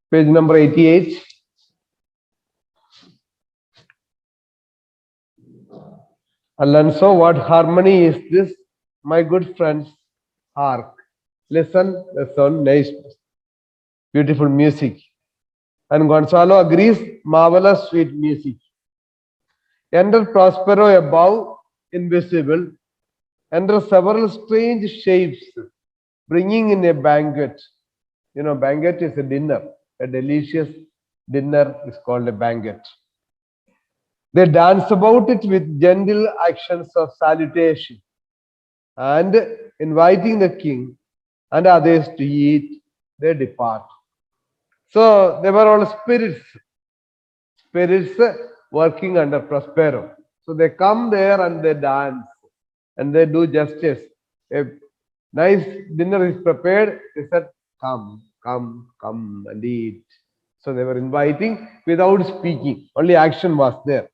Page number 88. Alonso, what harmony is this, my good friends? Hark. Listen, listen, nice, beautiful music. And Gonzalo agrees, marvelous, sweet music. Enter Prospero above, invisible. Enter several strange shapes, bringing in a banquet. You know, banquet is a dinner. A delicious dinner is called a banquet. They dance about it with gentle actions of salutation and inviting the king and others to eat, they depart. So they were all spirits working under Prospero. So they come there and they dance and they do justice. A nice dinner is prepared. They said, come, come, come and eat. So they were inviting without speaking. Only action was there.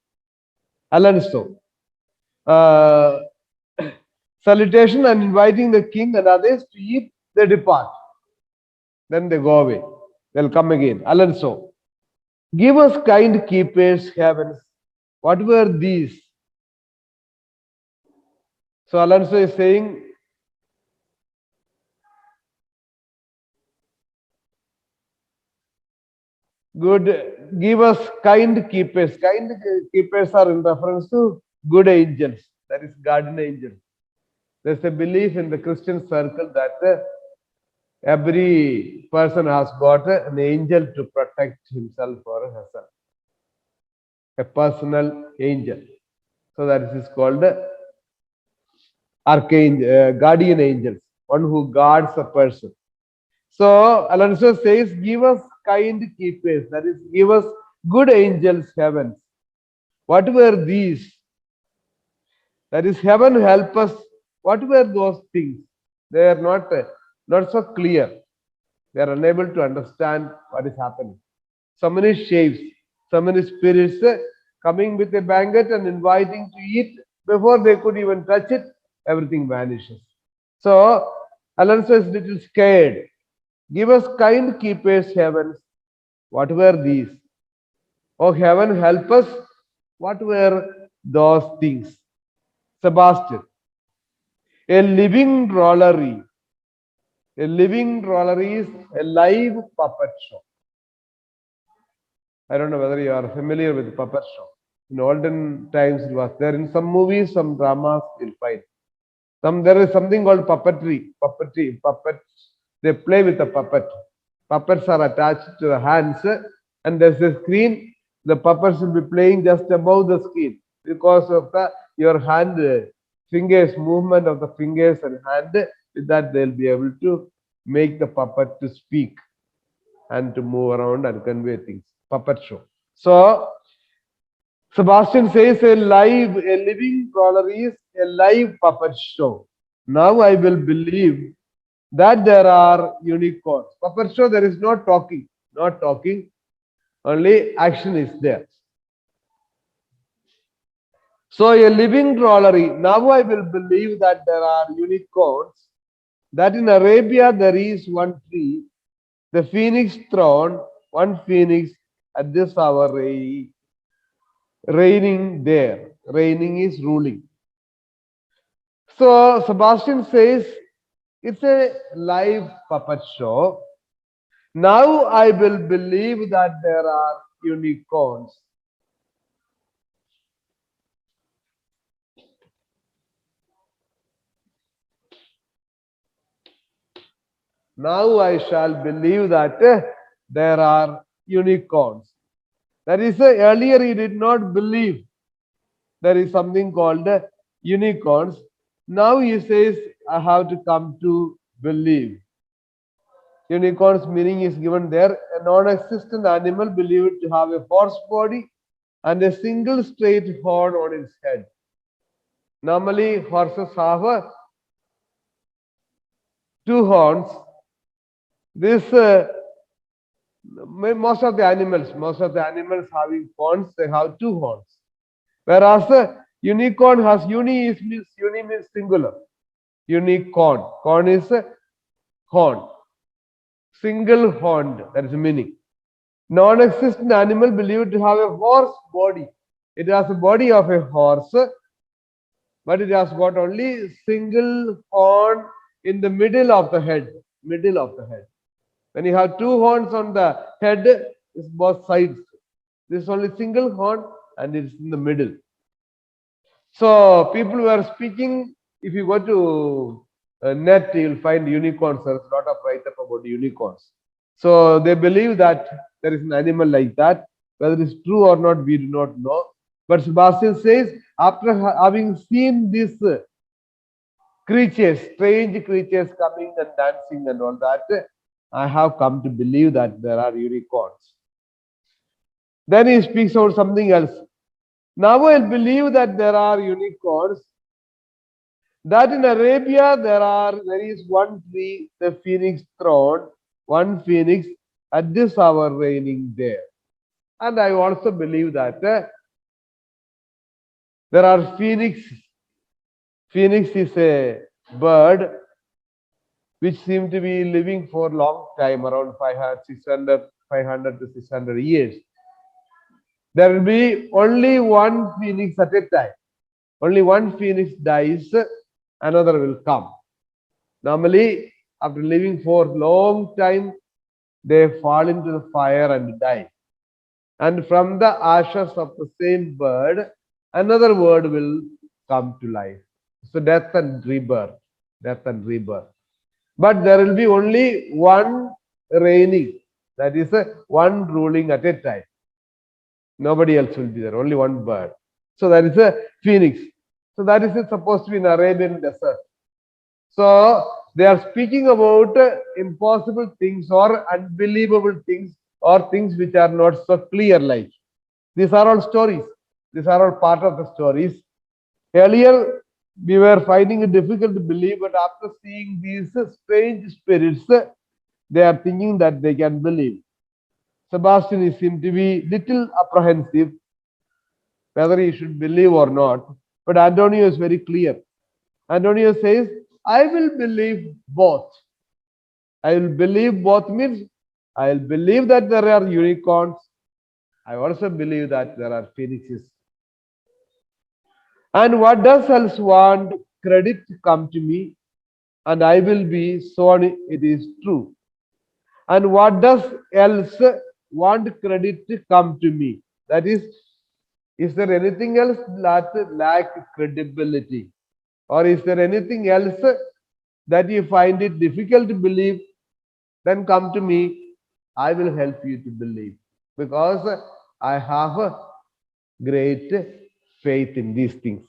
Alonso. Salutation and inviting the king and others to eat, they depart. Then they go away. They'll come again. Alonso. Give us kind keepers, heavens. What were these? So Alonso is saying, good, give us kind keepers. Kind keepers are in reference to good angels, that is guardian angels. There's a belief in the Christian circle that every person has got an angel to protect himself or herself, a personal angel. So that is called archangel, guardian angels, one who guards a person. So Alonso says, give us kind keepers, that is, give us good angels, heavens. What were these? That is, heaven help us. What were those things? They are not so clear. They are unable to understand what is happening. So many shapes, so many spirits coming with a banquet and inviting to eat. Before they could even touch it, everything vanishes. So Alonso is little scared. Give us kind keepers, heavens. What were these? Oh, heaven, help us. What were those things? Sebastian. A living drollery. A living drollery is a live puppet show. I don't know whether you are familiar with puppet show. In olden times, it was there. In some movies, some dramas, you'll find. There is something called puppetry. Puppets. They play with a puppet. Puppets are attached to the hands, and there's a screen. The puppets will be playing just above the screen because of your hand, fingers, movement of the fingers and hand. With that, they'll be able to make the puppet to speak and to move around and convey things. Puppet show. So Sebastian says a living crawler is a live puppet show. Now I will believe that there are unicorns. Puppet show, there is no talking, only action is there. So a living drollery. Now I will believe that there are unicorns, that in Arabia there is one tree, the phoenix throne, one phoenix at this hour reigning there. Reigning is ruling. So Sebastian says it's a live puppet show. Now I will believe that there are unicorns. Now I shall believe that there are unicorns. That is, earlier he did not believe there is something called unicorns. Now he says, I have to come to believe. Unicorn's meaning is given there. A non-existent animal believed to have a horse body and a single straight horn on its head. Normally, horses have two horns. This most of the animals having horns, they have two horns. Whereas unicorn has uni means singular. Unicorn. Corn is horn. Single horned, that is the meaning. Non-existent animal believed to have a horse body. It has a body of a horse, but it has got only single horn in the middle of the head. Middle of the head. When you have two horns on the head, it's both sides. This is only single horn and it's in the middle. So people were speaking. If you go to net, you'll find unicorns. There's a lot of write-up about unicorns. So they believe that there is an animal like that. Whether it's true or not, we do not know. But Sebastian says, after having seen these creatures, strange creatures coming and dancing and all that, I have come to believe that there are unicorns. Then he speaks about something else. Now I believe that there are unicorns, that in Arabia there is one tree, the phoenix throne, one phoenix at this hour reigning there. And I also believe that there are phoenixes. Phoenix is a bird which seem to be living for a long time, around 500 to 600 years. There will be only one phoenix at a time. Only one phoenix dies, another will come. Normally, after living for a long time, they fall into the fire and die. And from the ashes of the same bird, another bird will come to life. So death and rebirth, death and rebirth. But there will be only one reigning, that is one ruling at a time. Nobody else will be there, only one bird. So that is a phoenix. So that is supposed to be in Arabian desert. So they are speaking about impossible things or unbelievable things or things which are not so clear like. These are all stories. These are all part of the stories. Earlier, we were finding it difficult to believe, but after seeing these strange spirits, they are thinking that they can believe. Sebastian seemed to be little apprehensive whether he should believe or not, but Antonio is very clear. Antonio says, I will believe both. I will believe both means I will believe that there are unicorns. I also believe that there are phoenixes. And what does else want credit to come to me? And I will be sworn it is true. And what does else want credit to come to me? That is there anything else that lack credibility? Or is there anything else that you find it difficult to believe? Then come to me. I will help you to believe. Because I have a great faith in these things.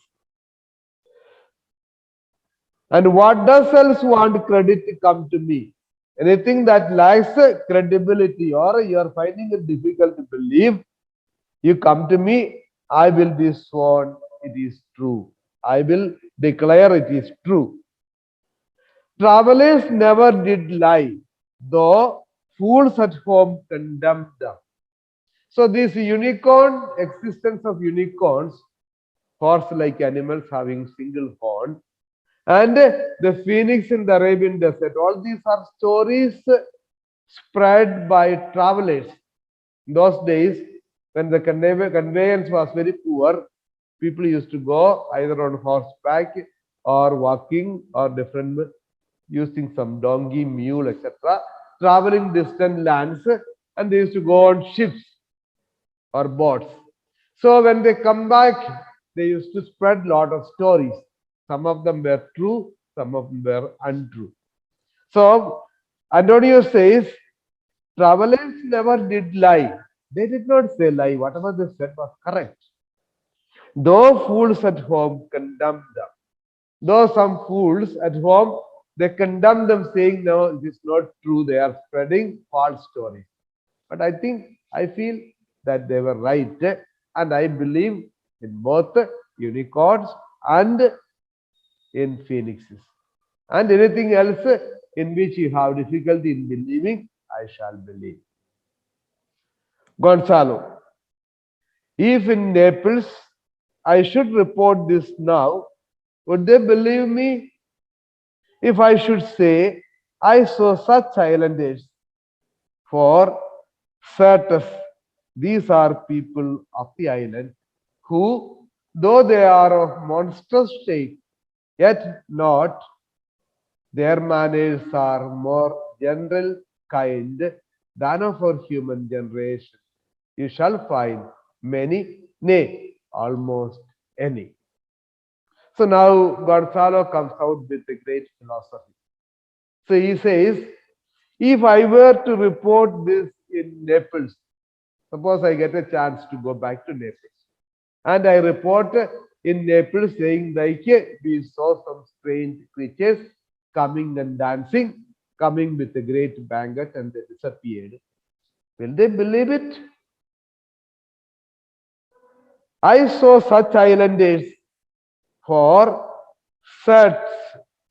And what does else want credit to come to me? Anything that lacks credibility or you are finding it difficult to believe, you come to me, I will be sworn it is true. I will declare it is true. Travelers never did lie, though fools at home condemned them. So this unicorn, existence of unicorns, horse-like animals having single horn, and the phoenix in the Arabian desert, all these are stories spread by travelers. In those days, when the conveyance was very poor, people used to go either on horseback or walking or different using some donkey, mule, etc., traveling distant lands, and they used to go on ships or boats. So when they come back, they used to spread lot of stories. Some of them were true, some of them were untrue. So Antonio says, travelers never did lie. They did not say lie. Whatever they said was correct. Though fools at home condemned them. Though some fools at home, they condemn them saying, no, it is not true. They are spreading false stories. But I feel that they were right. And I believe in both unicorns and in phoenixes. And anything else in which you have difficulty in believing, I shall believe. Gonzalo, if in Naples I should report this now, would they believe me? If I should say I saw such islanders for Certes, these are people of the island who, though they are of monstrous shape, yet not, their manners are more general kind than of our human generation. You shall find many, nay, almost any. So now Gonzalo comes out with a great philosophy. So he says, if I were to report this in Naples, suppose I get a chance to go back to Naples, and I report in Naples saying like we saw some strange creatures coming and dancing, coming with a great banquet and they disappeared. Will they believe it? I saw such islanders for certs.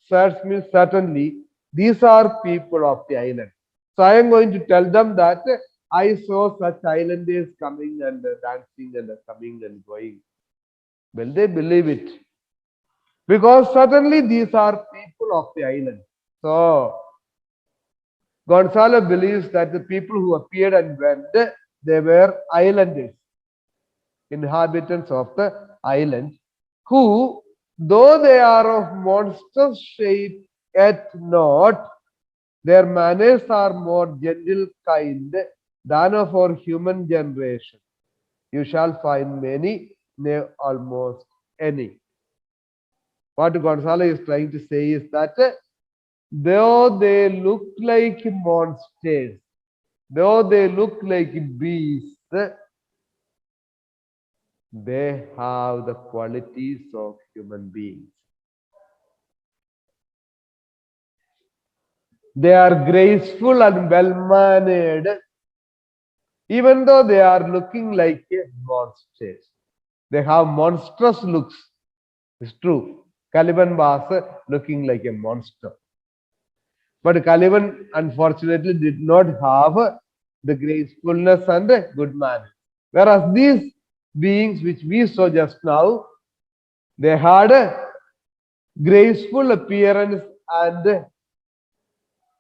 Certs means certainly these are people of the island. So I am going to tell them that I saw such islanders coming and dancing and coming and going. Will they believe it? Because certainly these are people of the island. So Gonzalo believes that the people who appeared and went, they were islanders, inhabitants of the island, who, though they are of monstrous shape, yet not, their manners are more gentle kind than of our human generation. You shall find many, nay, almost any. What Gonzalo is trying to say is that though they look like monsters, though they look like beasts, they have the qualities of human beings. They are graceful and well mannered, even though they are looking like monsters. They have monstrous looks. It's true. Caliban was looking like a monster. But Caliban unfortunately did not have the gracefulness and good manners. Whereas these beings which we saw just now, they had a graceful appearance and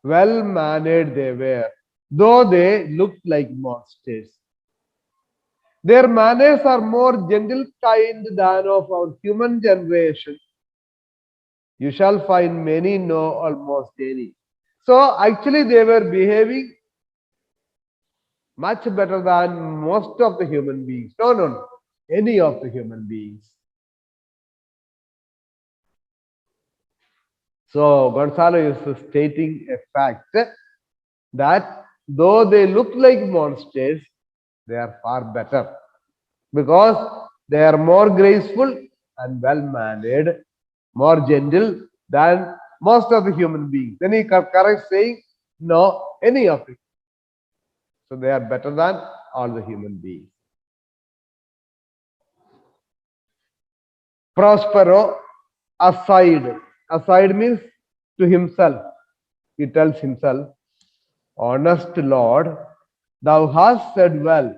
well mannered they were, though they looked like monsters. Their manners are more gentle kind than of our human generation. You shall find many, no, almost any. So actually, they were behaving much better than most of the human beings. No, no, no, any of the human beings. So Gonzalo is stating a fact that though they look like monsters, they are far better because they are more graceful and well mannered, more gentle than most of the human beings. Then he corrects saying, no, any of it. So they are better than all the human beings. Prospero aside. Aside means to himself. He tells himself, honest Lord, thou hast said well.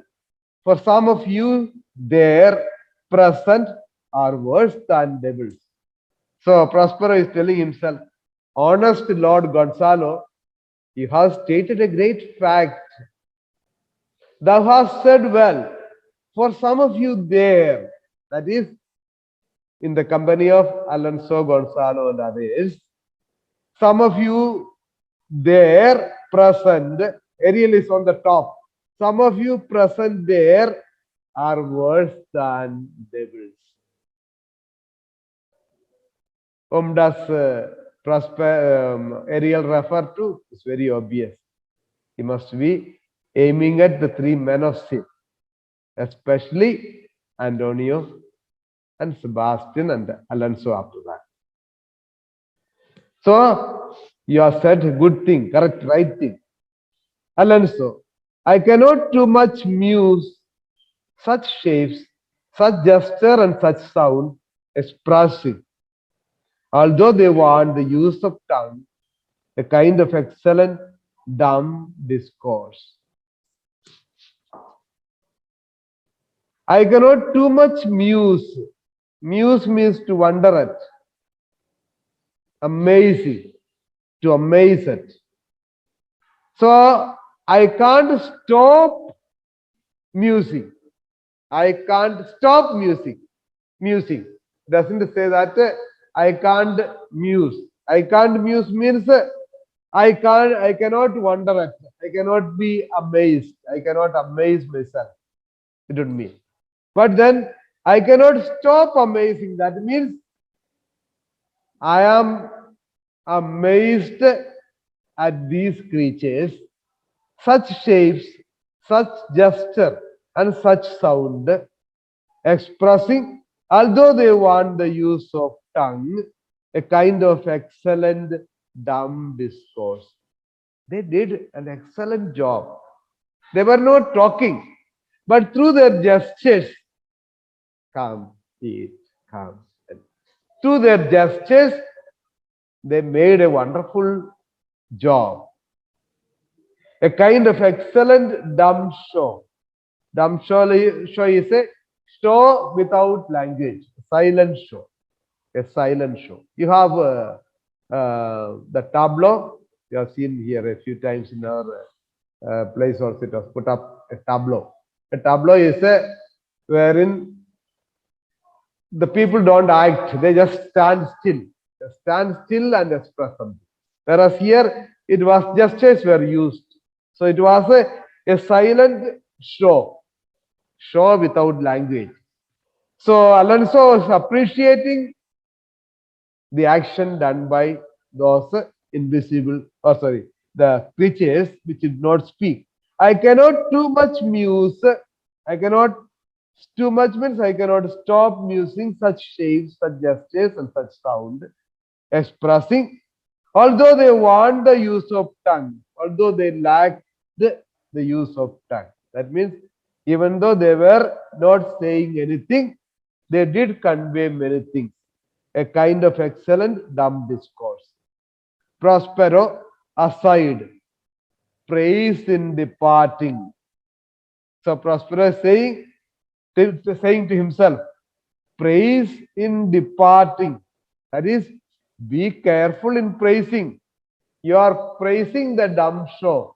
For some of you there present are worse than devils. So Prospero is telling himself, honest Lord Gonzalo, he has stated a great fact. Thou hast said well. For some of you there, that is in the company of Alonso, Gonzalo, and others, some of you there present, Ariel is on the top. Some of you present there are worse than devils. Whom does Ariel refer to? It's very obvious. He must be aiming at the three men of sin, especially Antonio and Sebastian and Alonso after that. So you have said a good thing, correct, right thing. Alonso, I cannot too much muse such shapes, such gesture and such sound expressive, although they want the use of tongue, a kind of excellent dumb discourse. I cannot too much muse. Muse means to wonder at, amazing, to amaze at. So I can't stop musing. I can't stop musing. Doesn't say that I can't muse. I can't muse means I cannot wonder at, I cannot be amazed. I cannot amaze myself. It would mean. But then I cannot stop amazing. That means I am amazed at these creatures, such shapes, such gesture, and such sound, expressing, although they want the use of tongue, a kind of excellent dumb discourse. They did an excellent job. They were not talking, but through their gestures, come, eat, come. Through their gestures, they made a wonderful job. A kind of excellent dumb show. Dumb show is a show without language, silent show, a silent show. You have the tableau. You have seen here a few times in our place also. It was put up a tableau. A tableau is a wherein the people don't act; they just stand still. They stand still and express something. Whereas here it was gestures were used. So it was a silent show without language. So Alonso was appreciating the action done by those invisible, or sorry, the creatures which did not speak. I cannot too much muse. I cannot too much means I cannot stop musing such shapes, such gestures, and such sound, expressing. Although they want the use of tongue, although they lack the use of tongue. That means even though they were not saying anything, they did convey many things. A kind of excellent dumb discourse. Prospero aside, praise in departing. So Prospero is saying to himself, praise in departing. That is, be careful in praising. You are praising the dumb show.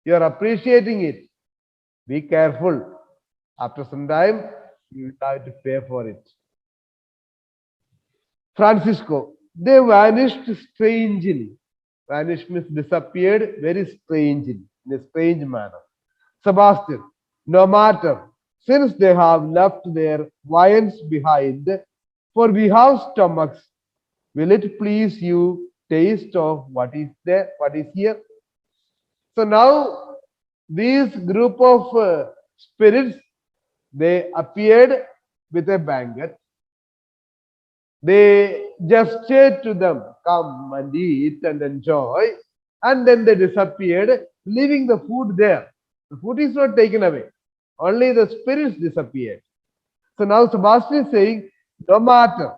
You are appreciating it. Be careful. After some time, you will have to pay for it. Francisco, they vanished strangely. Vanished means disappeared very strangely, in a strange manner. Sebastian, no matter, since they have left their viands behind, for we have stomachs, will it please you taste of what is there, what is here? So now these group of spirits, they appeared with a banquet. They gestured to them, come and eat and enjoy, and then they disappeared, leaving the food there. The food is not taken away, only the spirits disappeared. So now Sebastian is saying, no matter,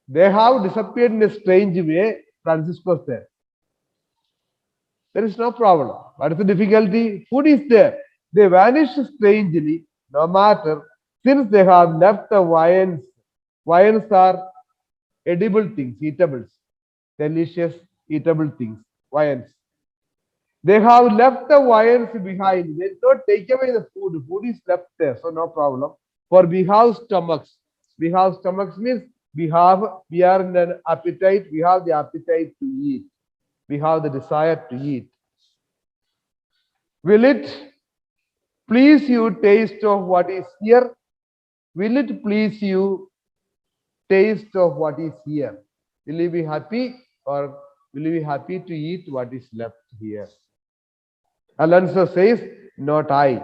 they have disappeared in a strange way. Francisco said, there is no problem. What is the difficulty? Food is there. They vanish strangely, no matter, since they have left the viands. Viands are edible things, eatables, delicious eatable things, viands. They have left the viands behind. They don't take away the food. Food is left there, so no problem. For we have stomachs. We have stomachs means we are in an appetite. We have the appetite to eat. We have the desire to eat. Will it please you taste of what is here? Will it please you taste of what is here? Will you be happy, or will you be happy to eat what is left here? Alonso says, not I.